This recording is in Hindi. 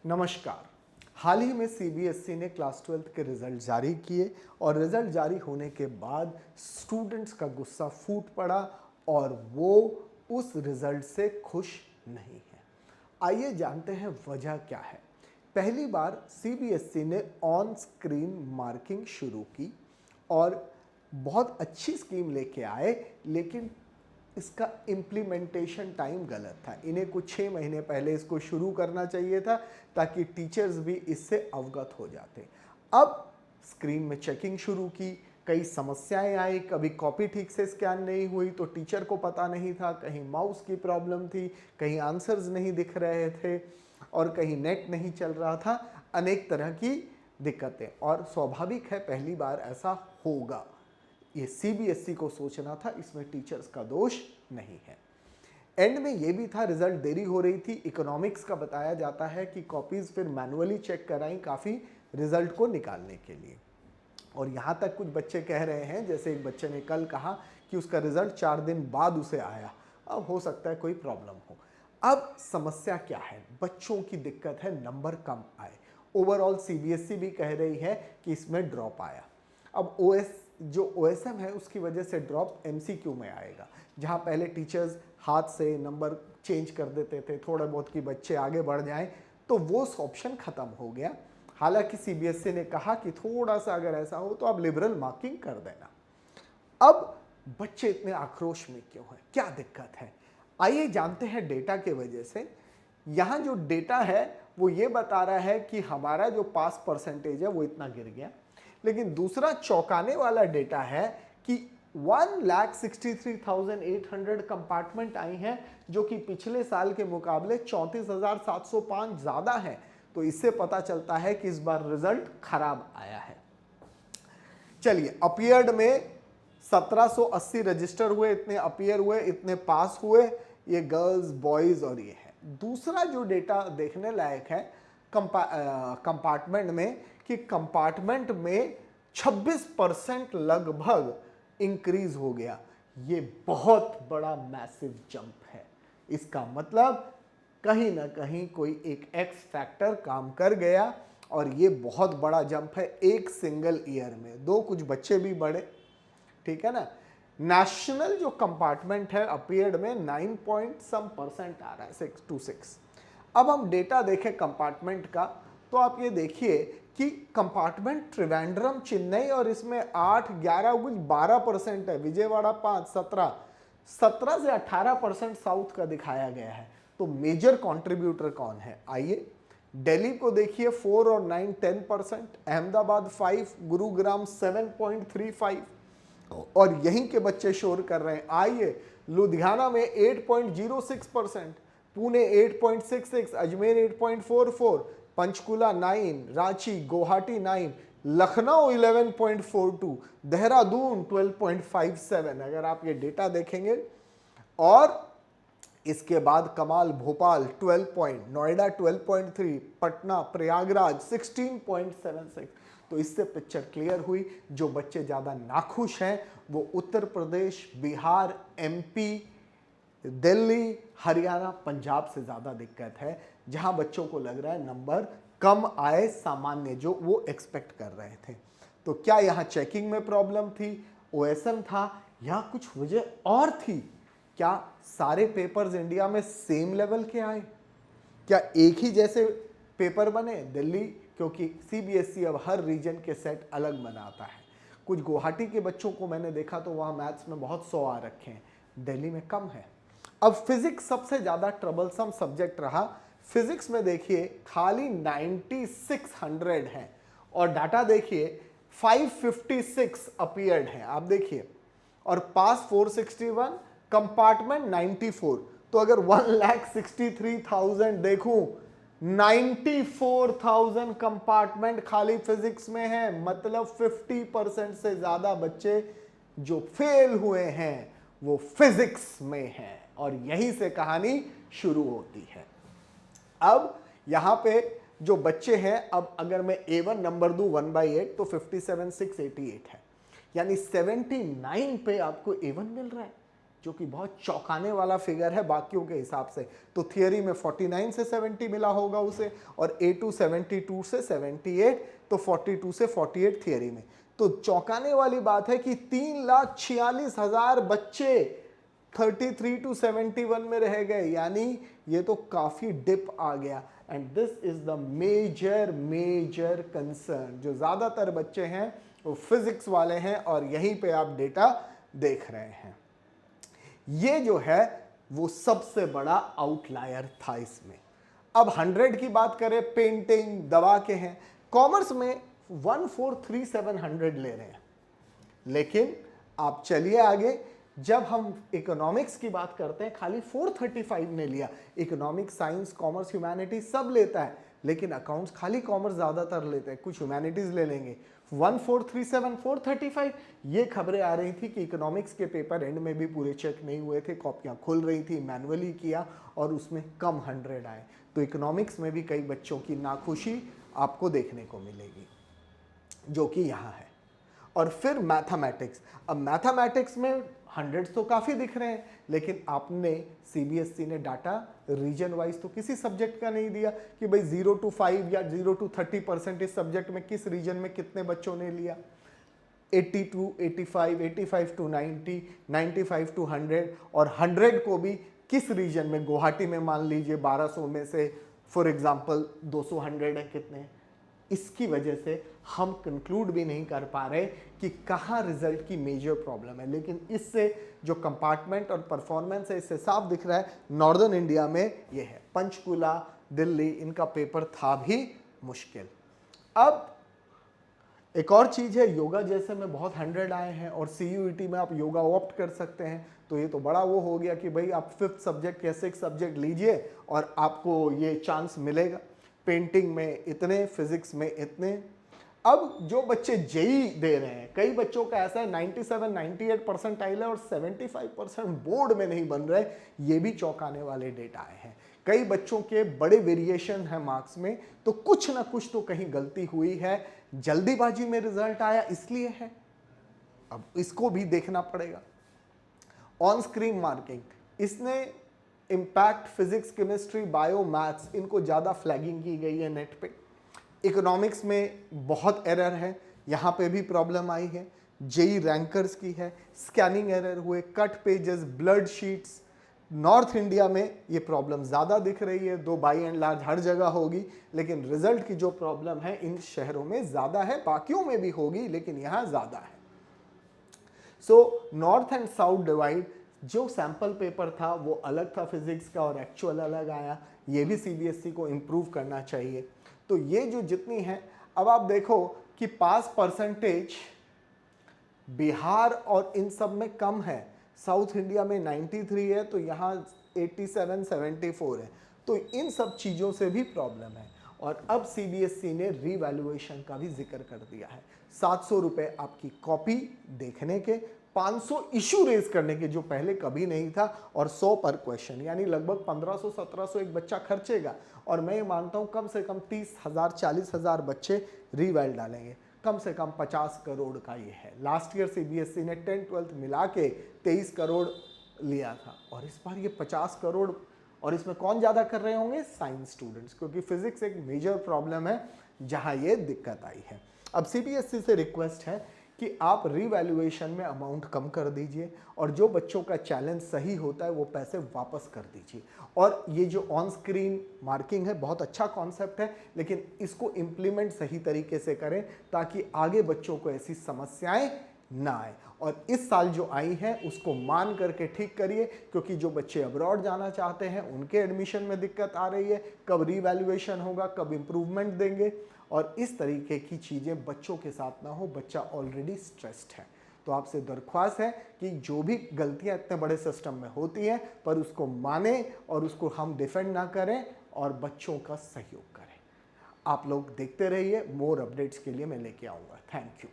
नमस्कार। हाल ही में सीबीएसई ने क्लास 12th के रिजल्ट जारी किए और रिजल्ट जारी होने के बाद स्टूडेंट्स का गुस्सा फूट पड़ा और वो उस रिजल्ट से खुश नहीं है। आइए जानते हैं वजह क्या है। पहली बार सीबीएसई ने ऑन स्क्रीन मार्किंग शुरू की और बहुत अच्छी स्कीम लेके आए, लेकिन इसका इम्प्लीमेंटेशन टाइम गलत था। इन्हें कुछ 6 महीने पहले इसको शुरू करना चाहिए था ताकि टीचर्स भी इससे अवगत हो जाते। अब स्क्रीन में चेकिंग शुरू की, कई समस्याएं आई, कभी कॉपी ठीक से स्कैन नहीं हुई तो टीचर को पता नहीं था, कहीं माउस की प्रॉब्लम थी, कहीं आंसर्स नहीं दिख रहे थे और कहीं नेट नहीं चल रहा था। अनेक तरह की दिक्कतें, और स्वाभाविक है पहली बार ऐसा होगा। ये सीबीएसई को सोचना था, इसमें टीचर्स का दोष नहीं है। एंड में ये भी था, रिजल्ट देरी हो रही थी। इकोनॉमिक्स का बताया जाता है कि कॉपीज फिर मैनुअली चेक कराई काफ़ी रिजल्ट को निकालने के लिए। और यहाँ तक कुछ बच्चे कह रहे हैं, जैसे एक बच्चे ने कल कहा कि उसका रिजल्ट 4 दिन बाद उसे आया। अब हो सकता है कोई प्रॉब्लम हो। अब समस्या क्या है? बच्चों की दिक्कत है नंबर कम आए। ओवरऑल सीबीएसई भी कह रही है कि इसमें ड्रॉप आया। अब जो ओएसएम है उसकी वजह से ड्रॉप एमसीक्यू में आएगा, जहां पहले टीचर्स हाथ से नंबर चेंज कर देते थे, थोड़ा बहुत कि बच्चे आगे बढ़ जाएं, तो वो ऑप्शन खत्म हो गया। हालांकि सीबीएसई ने कहा कि थोड़ा सा अगर ऐसा हो तो आप लिबरल मार्किंग कर देना। अब बच्चे इतने आक्रोश में क्यों हैं? क्या दिक्कत है? आइए जानते हैं डेटा के वजह से। यहां जो डेटा है वो ये बता रहा है कि हमारा जो पास परसेंटेज है वो इतना गिर गया, लेकिन दूसरा चौंकाने वाला डेटा है कि 1,63,800 कंपार्टमेंट आई हैं, जो कि पिछले साल के मुकाबले 34,705 ज्यादा है। तो इससे पता चलता है कि इस बार रिजल्ट खराब आया है। चलिए, अपीयर्ड में 1780 रजिस्टर हुए, इतने अपीयर हुए, इतने पास हुए। ये गर्ल्स, बॉयज और ये है। दूसरा जो डेटा देखने लायक है कंपार्टमेंट में, कि कंपार्टमेंट में 26% लगभग इंक्रीज हो गया। ये बहुत बड़ा मैसिव जंप है। इसका मतलब कहीं ना कहीं कोई एक एक्स फैक्टर काम कर गया और ये बहुत बड़ा जंप है एक सिंगल ईयर में। दो कुछ बच्चे भी बढ़े, ठीक है ना। नेशनल जो कंपार्टमेंट है अपीयर्ड में 9 पॉइंट सम परसेंट आ रहा है, 626। अब हम डेटा देखें कंपार्टमेंट का, तो आप ये देखिए कि कंपार्टमेंट त्रिवेंद्रम, चेन्नई और इसमें 8, 11 कुछ 12% है। विजयवाड़ा 5, 17 से 18% साउथ का दिखाया गया है। तो मेजर कंट्रीब्यूटर कौन है? आइए, दिल्ली को देखिए 4 और 9 10%, अहमदाबाद 5, गुरुग्राम 7.35 और यहीं के बच्चे शोर कर रहे हैं। आइए, लुधियाना में 8.06%, पुणे 8.66, अजमेर 8.44, पंचकुला 9, रांची, गुवाहाटी 9, लखनऊ 11.42, देहरादून 12.57। अगर आप ये डेटा देखेंगे, और इसके बाद कमाल भोपाल 12 पॉइंट, नोएडा 12.3, पटना, प्रयागराज 16.76। तो इससे पिक्चर क्लियर हुई। जो बच्चे ज़्यादा नाखुश हैं वो उत्तर प्रदेश, बिहार, एमपी, दिल्ली, हरियाणा, पंजाब से ज़्यादा दिक्कत है, जहां बच्चों को लग रहा है नंबर कम आए सामान्य जो वो एक्सपेक्ट कर रहे थे। तो क्या यहाँ चेकिंग में प्रॉब्लम थी, ओएसएम था, या कुछ वजह और थी? क्या सारे पेपर्स इंडिया में सेम लेवल के आए? क्या एक ही जैसे पेपर बने? दिल्ली, क्योंकि सीबीएसई अब हर रीजन के सेट अलग बनाता है। कुछ गुवाहाटी के बच्चों को मैंने देखा तो वहाँ मैथ्स में बहुत 100 आ रखे हैं, दिल्ली में कम है। अब फिजिक्स सबसे ज़्यादा ट्रबलसम सब्जेक्ट रहा। फिजिक्स में देखिए खाली 9600 हैं और डाटा देखिए 556 अपीयर्ड हैं, आप देखिए, और पास 461, कंपार्टमेंट 94। तो अगर 1,63,000 देखूं, 94,000 कंपार्टमेंट खाली फिजिक्स में है। मतलब 50% से ज्यादा बच्चे जो फेल हुए हैं वो फिजिक्स में हैं, और यहीं से कहानी शुरू होती है। अब यहां पे जो बच्चे हैं, अब अगर मैं A1 नंबर दूं 1/8 तो 57,688 है, यानी 79 पे आपको A1 मिल रहा है। जो कि बहुत चौंकाने वाला फिगर है बाकियों के हिसाब से। तो थियरी में 49 से 70 मिला होगा उसे, और A2 72 से 78, तो 42 से 48 थियरी में। तो चौंकाने वाली बात है कि 3,46,000 बच्चे 33 टू 71 में रह गए, यानी ये तो काफी डिप आ गया। And this is the major concern. जो ज्यादातर बच्चे हैं वो फिजिक्स वाले हैं, और यहीं पे आप डेटा देख रहे हैं। ये जो है वो सबसे बड़ा आउटलायर था इसमें। अब 100 की बात करें, पेंटिंग, दवा के हैं। कॉमर्स में 143700 ले रहे हैं, लेकिन आप चलिए आगे, जब हम इकोनॉमिक्स की बात करते हैं खाली 435 ने लिया। इकोनॉमिक्स, साइंस, कॉमर्स, ह्यूमैनिटीज सब लेता है, लेकिन अकाउंट्स खाली कॉमर्स ज्यादातर लेते हैं, कुछ ह्यूमैनिटीज ले लेंगे। 1437 435, ये खबरें आ रही थी कि इकोनॉमिक्स के पेपर एंड में भी पूरे चेक नहीं हुए थे, कॉपियां खुल रही थी, मैनुअली किया और उसमें कम 100 आए। तो इकोनॉमिक्स में भी कई बच्चों की नाखुशी आपको देखने को मिलेगी, जो कि यहाँ है। और फिर मैथमेटिक्स। अब मैथमेटिक्स में 100 तो काफ़ी दिख रहे हैं, लेकिन आपने CBSE ने डाटा रीजन वाइज तो किसी सब्जेक्ट का नहीं दिया कि भाई 0 to 5 या 0 to 30% इस सब्जेक्ट में किस रीजन में कितने बच्चों ने लिया। 80 to 85, 85 to 90, 95 to 100, और 100 को भी किस रीजन में। गुवाहाटी में मान लीजिए 1200 में से फॉर एग्जांपल 200 100 है कितने। इसकी वजह से हम कंक्लूड भी नहीं कर पा रहे कि कहाँ रिजल्ट की मेजर प्रॉब्लम है। लेकिन इससे जो कंपार्टमेंट और परफॉर्मेंस है, इससे साफ दिख रहा है नॉर्दर्न इंडिया में ये है। पंचकुला, दिल्ली, इनका पेपर था भी मुश्किल। अब एक और चीज़ है, योगा जैसे में बहुत 100 आए हैं, और CUET में आप योगा ऑप्ट कर सकते हैं। तो ये तो बड़ा वो हो गया कि भाई आप 5th सब्जेक्ट या 6th सब्जेक्ट लीजिए और आपको ये चांस मिलेगा। पेंटिंग में इतने, फिजिक्स में इतने। अब जो बच्चे जेई दे रहे हैं, कई बच्चों का ऐसा है 97-98 परसेंटाइल है और 75% बोर्ड में नहीं बन रहे। ये भी चौंकाने वाले डेटा आए हैं। कई बच्चों के बड़े वेरिएशन है मार्क्स में, तो कुछ ना कुछ तो कहीं गलती हुई है, जल्दीबाजी में रिजल्ट आया इसलिए है। अब इसको भी देखना पड़ेगा। ऑन स्क्रीन मार्किंग, इसने impact physics, chemistry, bio, maths, इनको ज़्यादा फ्लैगिंग की गई है नेट पे। इकोनॉमिक्स में बहुत एरर है, यहाँ पे भी प्रॉब्लम आई है। जेई रैंकर्स की है, स्कैनिंग एरर हुए, cut pages, blood sheets. North India में ये प्रॉब्लम ज़्यादा दिख रही है, दो बाई एंड लार्ज हर जगह होगी, लेकिन रिजल्ट की जो प्रॉब्लम है इन शहरों में ज़्यादा है। बाकियों में भी होगी, लेकिन यहाँ ज़्यादा है। So north and south divide. जो सैंपल पेपर था वो अलग था फिजिक्स का, और एक्चुअल अलग आया। ये भी CBSE को इम्प्रूव करना चाहिए। तो ये जो जितनी है, अब आप देखो कि पास परसेंटेज बिहार और इन सब में कम है। साउथ इंडिया में 93 है, तो यहाँ 87-74 है। तो इन सब चीज़ों से भी प्रॉब्लम है। और अब CBSE ने रीवैल्यूएशन का भी जिक्र कर दिया है। 700 रुपये आपकी कॉपी देखने के, 500 इशू रेज करने के, जो पहले कभी नहीं था, और 100 पर क्वेश्चन, यानी लगभग 1500-1700 एक बच्चा खर्चेगा। और मैं ये मानता हूँ कम से कम 30,000-40,000 बच्चे रीवैल डालेंगे। कम से कम 50 करोड़ का ये है। लास्ट ईयर CBSE ने 10th-12th मिला के 23 करोड़ लिया था, और इस बार ये 50 करोड़। और इसमें कौन ज़्यादा कर रहे होंगे? साइंस स्टूडेंट्स, क्योंकि फिजिक्स एक मेजर प्रॉब्लम है जहाँ ये दिक्कत आई है। अब CBSE से रिक्वेस्ट है कि आप रीवैल्यूएशन में अमाउंट कम कर दीजिए, और जो बच्चों का चैलेंज सही होता है वो पैसे वापस कर दीजिए। और ये जो ऑन स्क्रीन मार्किंग है बहुत अच्छा कॉन्सेप्ट है, लेकिन इसको इम्प्लीमेंट सही तरीके से करें ताकि आगे बच्चों को ऐसी समस्याएं ना आए। और इस साल जो आई हैं उसको मान करके ठीक करिए, क्योंकि जो बच्चे अब्रॉड जाना चाहते हैं उनके एडमिशन में दिक्कत आ रही है। कब रीवैल्यूएशन होगा, कब इम्प्रूवमेंट देंगे, और इस तरीके की चीज़ें बच्चों के साथ ना हो। बच्चा ऑलरेडी स्ट्रेस्ड है। तो आपसे दरख्वास्त है कि जो भी गलतियां इतने बड़े सिस्टम में होती हैं, पर उसको माने और उसको हम डिफेंड ना करें, और बच्चों का सहयोग करें। आप लोग देखते रहिए, मोर अपडेट्स के लिए मैं लेके आऊँगा। Thank you.